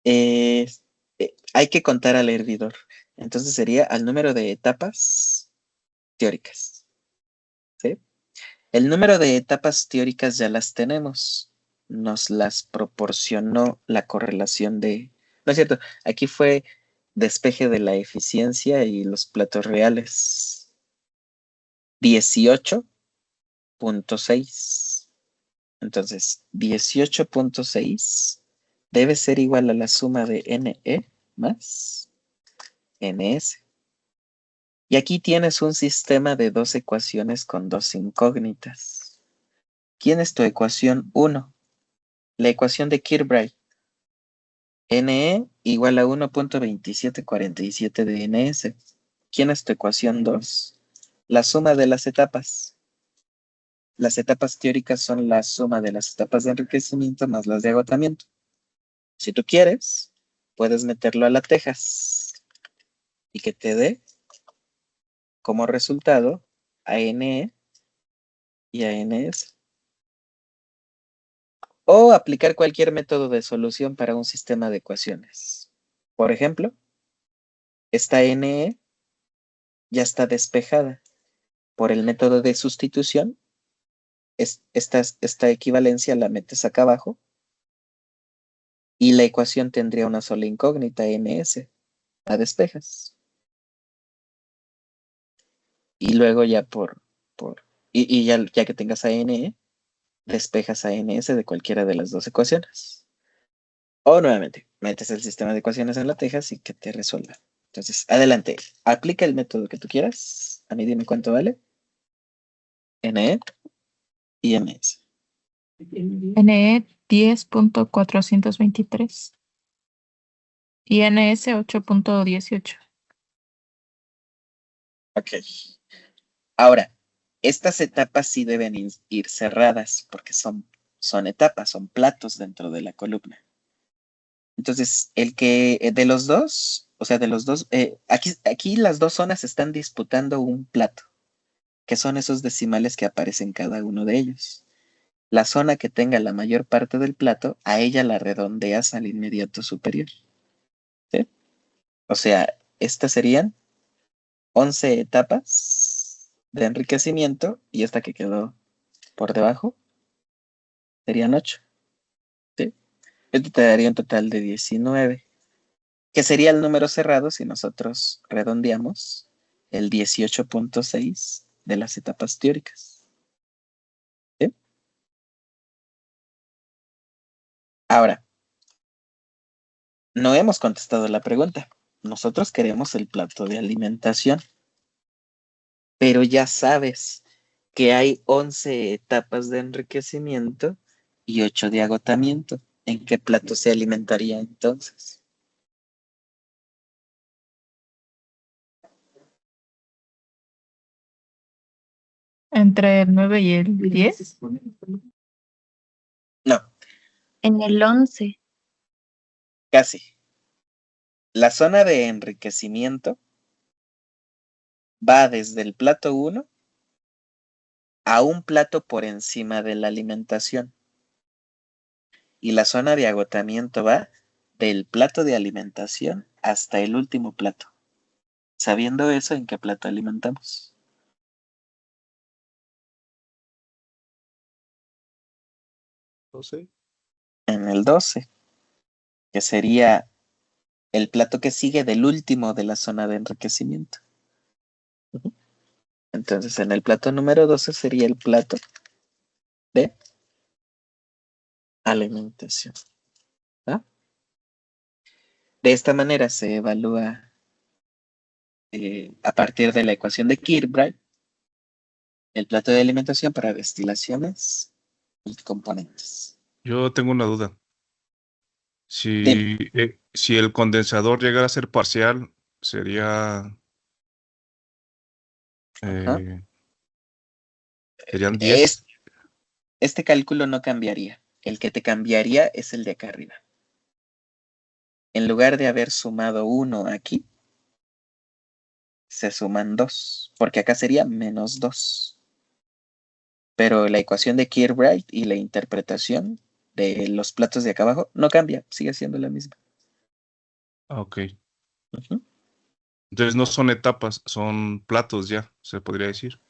Hay que contar al hervidor. Entonces sería al número de etapas teóricas. ¿Sí? El número de etapas teóricas ya las tenemos. Nos las proporcionó la correlación de... No es cierto, aquí fue despeje de la eficiencia y los platos reales. 18.6. Entonces, 18.6 debe ser igual a la suma de NE más NS. Y aquí tienes un sistema de dos ecuaciones con dos incógnitas. ¿Quién es tu ecuación 1? La ecuación de Kirchhoff. NE igual a 1.2747 de NS. ¿Quién es tu ecuación 2? La suma de las etapas. Las etapas teóricas son la suma de las etapas de enriquecimiento más las de agotamiento. Si tú quieres, puedes meterlo a la Tejas y que te dé como resultado a NE y a NS. O aplicar cualquier método de solución para un sistema de ecuaciones. Por ejemplo, esta NE ya está despejada. Por el método de sustitución, esta equivalencia la metes acá abajo y la ecuación tendría una sola incógnita, NS. La despejas. Y luego ya ya que tengas a NE, despejas a NS de cualquiera de las dos ecuaciones. O nuevamente, metes el sistema de ecuaciones en la Tejas y que te resuelva. Entonces, adelante, aplica el método que tú quieras. A mí dime cuánto vale. NE y NS. NE 10.423 y NS 8.18. Ok. Ahora, estas etapas sí deben ir cerradas porque son etapas, son platos dentro de la columna. Entonces, el que de los dos, aquí las dos zonas están disputando un plato, que son esos decimales que aparecen cada uno de ellos. La zona que tenga la mayor parte del plato, a ella la redondeas al inmediato superior. ¿Sí? O sea, estas serían 11 etapas de enriquecimiento y esta que quedó por debajo serían 8. ¿Sí? Esto te daría un total de 19, que sería el número cerrado si nosotros redondeamos el 18.6 de las etapas teóricas. ¿Sí? Ahora, no hemos contestado la pregunta. Nosotros queremos el plato de alimentación, pero ya sabes que hay 11 etapas de enriquecimiento y 8 de agotamiento. ¿En qué plato se alimentaría entonces? Entre el 9 y el 10. No, En el 11. casi. La zona de enriquecimiento va desde el plato 1 a un plato por encima de la alimentación. Y la zona de agotamiento va del plato de alimentación hasta el último plato. Sabiendo eso, ¿en qué plato alimentamos? No sé. En el 12, que sería el plato que sigue del último de la zona de enriquecimiento. Entonces, en el plato número 12 sería el plato de alimentación. ¿Ah? De esta manera se evalúa a partir de la ecuación de Kirchhoff el plato de alimentación para destilaciones y componentes. Yo tengo una duda. Dime. Si el condensador llegara a ser parcial, sería Ajá. serían 10. Este cálculo no cambiaría. El que te cambiaría es el de acá arriba. En lugar de haber sumado 1 aquí, se suman 2, porque acá sería menos 2. Pero la ecuación de Kirchhoff y la interpretación de los platos de acá abajo no cambia, sigue siendo la misma. Ok. Ujú. Entonces no son etapas, son platos ya, se podría decir.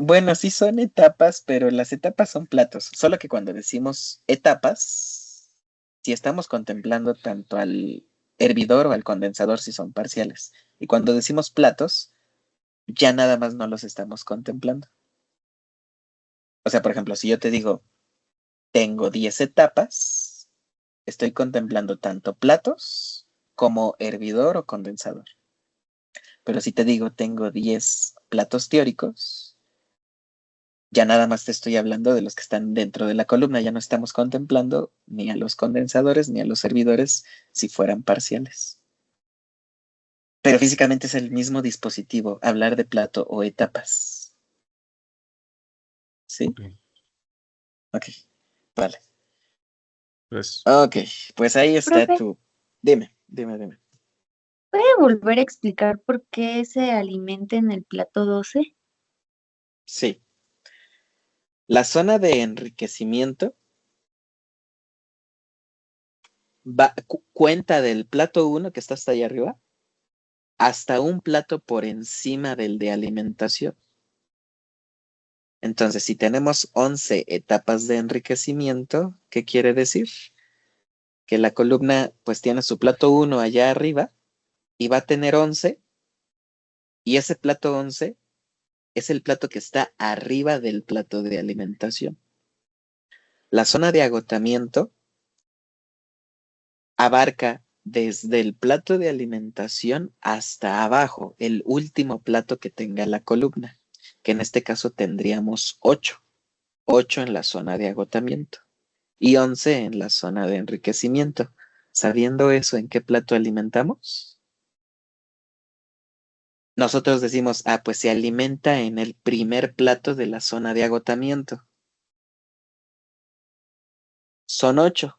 Bueno, sí son etapas, pero las etapas son platos. Solo que cuando decimos etapas, si estamos contemplando tanto al hervidor o al condensador si son parciales. Y cuando decimos platos, ya nada más no los estamos contemplando. O sea, por ejemplo, si yo te digo, tengo 10 etapas, estoy contemplando tanto platos como hervidor o condensador. Pero si te digo, tengo 10 platos teóricos, ya nada más te estoy hablando de los que están dentro de la columna, ya no estamos contemplando ni a los condensadores ni a los hervidores si fueran parciales. Pero físicamente es el mismo dispositivo, hablar de plato o etapas. ¿Sí? Ok, Ok, vale. pues, Ok, pues ahí está Profe. tu... Dime. ¿Puede volver a explicar por qué se alimenta en el plato 12? Sí. La zona de enriquecimiento cuenta del plato 1 que está hasta allá arriba hasta un plato por encima del de alimentación. Entonces, si tenemos 11 etapas de enriquecimiento, ¿qué quiere decir? Que la columna pues tiene su plato 1 allá arriba y va a tener 11 y ese plato 11 es el plato que está arriba del plato de alimentación. La zona de agotamiento abarca desde el plato de alimentación hasta abajo, el último plato que tenga la columna, que en este caso tendríamos 8 en la zona de agotamiento y 11 en la zona de enriquecimiento. Sabiendo eso, ¿en qué plato alimentamos? Nosotros decimos, pues se alimenta en el primer plato de la zona de agotamiento. Son 8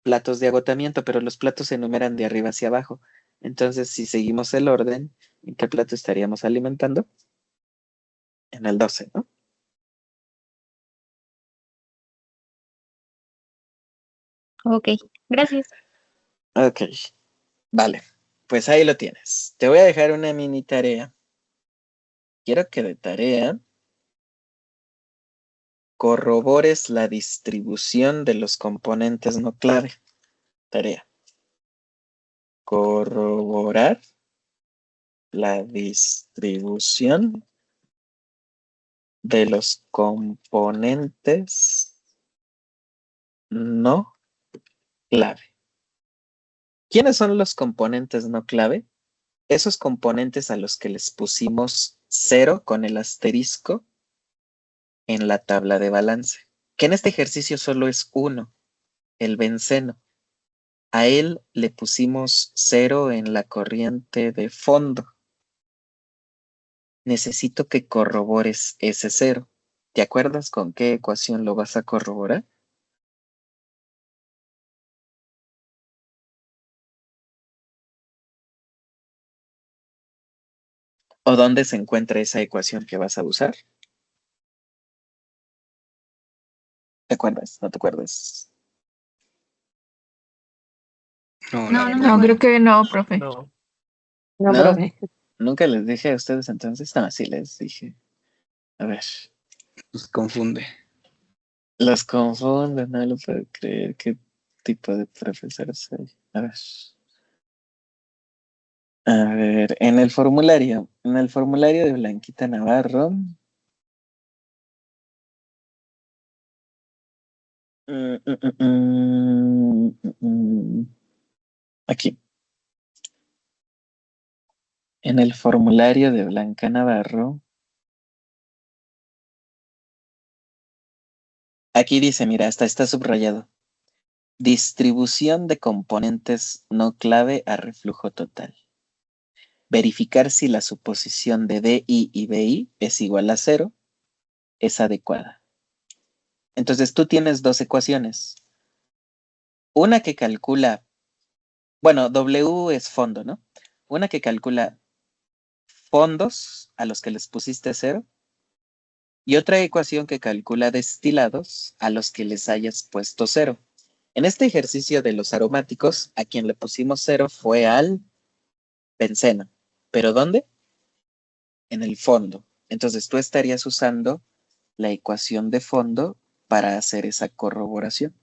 platos de agotamiento, pero los platos se enumeran de arriba hacia abajo. Entonces, si seguimos el orden, ¿en qué plato estaríamos alimentando? En el 12, ¿no? Ok, gracias. Ok, vale. Pues ahí lo tienes. Te voy a dejar una mini tarea. Quiero que de tarea corrobores la distribución de los componentes no clave. Tarea. Corroborar la distribución de los componentes no clave. ¿Quiénes son los componentes no clave? Esos componentes a los que les pusimos 0 con el asterisco en la tabla de balance, que en este ejercicio solo es 1, el benceno. A él le pusimos 0 en la corriente de fondo. Necesito que corrobores ese 0. ¿Te acuerdas con qué ecuación lo vas a corroborar? ¿O dónde se encuentra esa ecuación que vas a usar? ¿Te acuerdas? ¿No te acuerdas? No, No, me acuerdo. creo que no, profe. No. No, ¿No? profe. ¿Nunca les dije a ustedes entonces? No, sí les dije. A ver. Nos confunde. Los confundo, no lo puedo creer. ¿Qué tipo de profesor soy? A ver. A ver, en el formulario de Blanquita Navarro. Aquí. En el formulario de Blanca Navarro. Aquí dice, mira, hasta está subrayado. Distribución de componentes no clave a reflujo total. Verificar si la suposición de DI y BI es igual a 0 es adecuada. Entonces tú tienes dos ecuaciones. Una que calcula, bueno, W es fondo, ¿no? Una que calcula fondos a los que les pusiste 0 y otra ecuación que calcula destilados a los que les hayas puesto 0. En este ejercicio de los aromáticos, a quien le pusimos 0 fue al benceno. ¿Pero dónde? En el fondo. Entonces tú estarías usando la ecuación de fondo para hacer esa corroboración.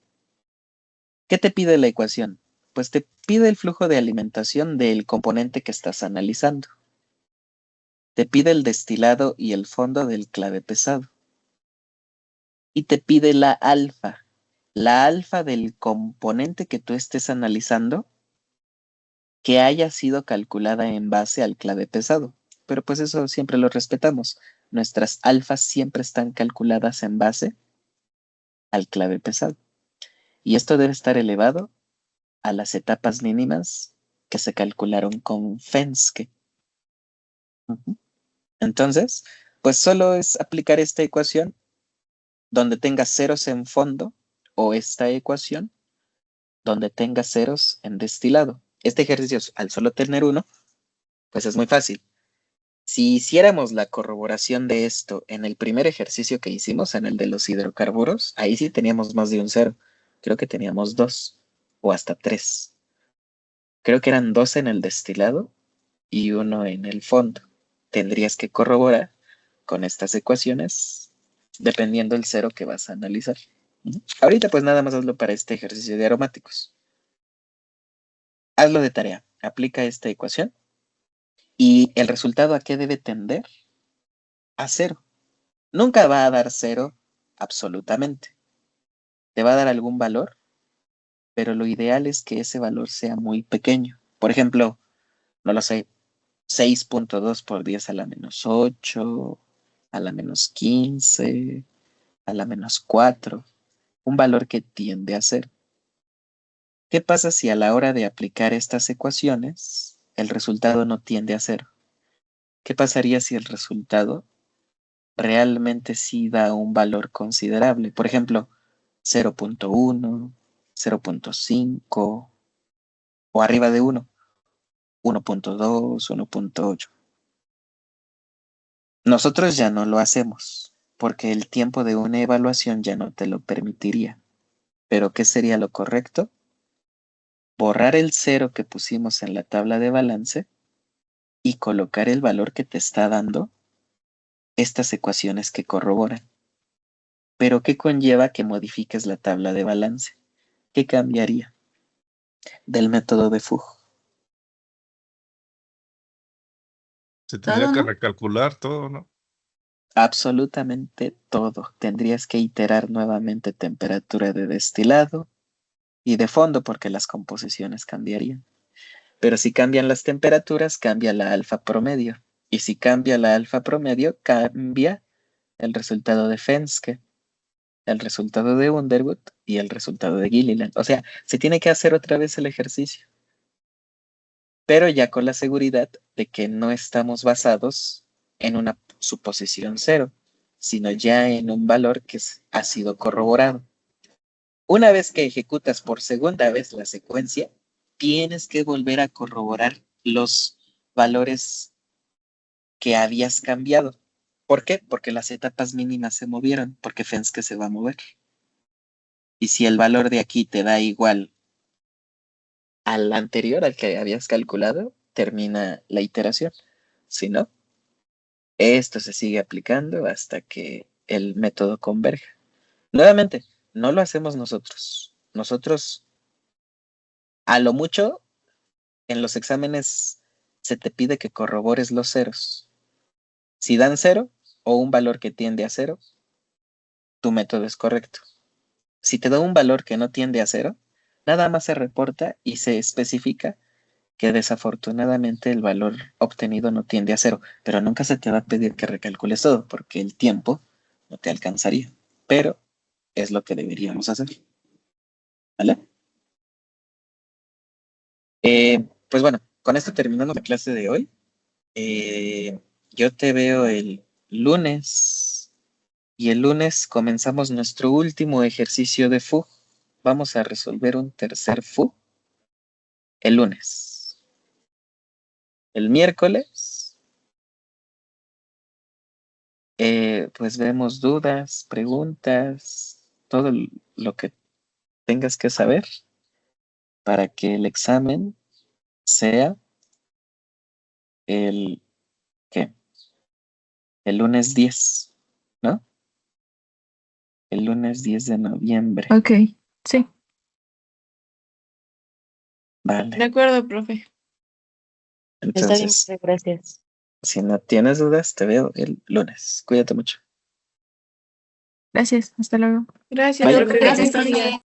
¿Qué te pide la ecuación? Pues te pide el flujo de alimentación del componente que estás analizando. Te pide el destilado y el fondo del clave pesado. Y te pide la alfa del componente que tú estés analizando que haya sido calculada en base al clave pesado. Pero pues eso siempre lo respetamos. Nuestras alfas siempre están calculadas en base al clave pesado. Y esto debe estar elevado a las etapas mínimas que se calcularon con Fenske. Entonces, pues solo es aplicar esta ecuación donde tenga ceros en fondo o esta ecuación donde tenga ceros en destilado. Este ejercicio, al solo tener uno, pues es muy fácil. Si hiciéramos la corroboración de esto en el primer ejercicio que hicimos, en el de los hidrocarburos, ahí sí teníamos más de un cero. Creo que teníamos 2 o hasta 3. Creo que eran 2 en el destilado y 1 en el fondo. Tendrías que corroborar con estas ecuaciones dependiendo del cero que vas a analizar. Ahorita pues nada más hazlo para este ejercicio de aromáticos. Hazlo de tarea. Aplica esta ecuación. ¿Y el resultado a qué debe tender? A 0. Nunca va a dar 0 absolutamente. Te va a dar algún valor, pero lo ideal es que ese valor sea muy pequeño. Por ejemplo, no lo sé, 6.2 por 10 a la menos 8, a la menos 15, a la menos 4. Un valor que tiende a 0. ¿Qué pasa si a la hora de aplicar estas ecuaciones el resultado no tiende a 0? ¿Qué pasaría si el resultado realmente sí da un valor considerable? Por ejemplo, 0.1, 0.5 o arriba de 1, 1.2, 1.8. Nosotros ya no lo hacemos porque el tiempo de una evaluación ya no te lo permitiría. Pero ¿qué sería lo correcto? Borrar el 0 que pusimos en la tabla de balance y colocar el valor que te está dando estas ecuaciones que corroboran. Pero ¿qué conlleva que modifiques la tabla de balance? ¿Qué cambiaría del método de Fugg? Se tendría Todo, que ¿no? recalcular todo, ¿no? Absolutamente todo. Tendrías que iterar nuevamente temperatura de destilado y de fondo porque las composiciones cambiarían. Pero si cambian las temperaturas, cambia la alfa promedio. Y si cambia la alfa promedio, cambia el resultado de Fenske, el resultado de Underwood y el resultado de Gilliland. O sea, se tiene que hacer otra vez el ejercicio. Pero ya con la seguridad de que no estamos basados en una suposición 0, sino ya en un valor que ha sido corroborado. Una vez que ejecutas por segunda vez la secuencia, tienes que volver a corroborar los valores que habías cambiado. ¿Por qué? Porque las etapas mínimas se movieron, porque Fenske se va a mover. Y si el valor de aquí te da igual al anterior, al que habías calculado, termina la iteración. Si no, esto se sigue aplicando hasta que el método converja. Nuevamente, no lo hacemos nosotros. Nosotros, a lo mucho, en los exámenes se te pide que corrobores los ceros. Si dan 0 o un valor que tiende a 0, tu método es correcto. Si te da un valor que no tiende a 0, nada más se reporta y se especifica que desafortunadamente el valor obtenido no tiende a 0, pero nunca se te va a pedir que recalcules todo porque el tiempo no te alcanzaría. Pero es lo que deberíamos hacer. ¿Vale? Pues bueno, con esto terminamos la clase de hoy. Yo te veo el lunes y el lunes comenzamos nuestro último ejercicio de Fugg. Vamos a resolver un tercer Fugg el lunes. El miércoles, pues vemos dudas, preguntas, todo lo que tengas que saber para que el examen sea el, ¿qué? El lunes 10, ¿no? El lunes 10 de noviembre. Ok, sí. Vale. De acuerdo, profe. Está bien, Entonces, profe, gracias. si no tienes dudas, te veo el lunes. Cuídate mucho. Gracias, hasta luego. Gracias, Bye. profe. Gracias, Buen día. profe.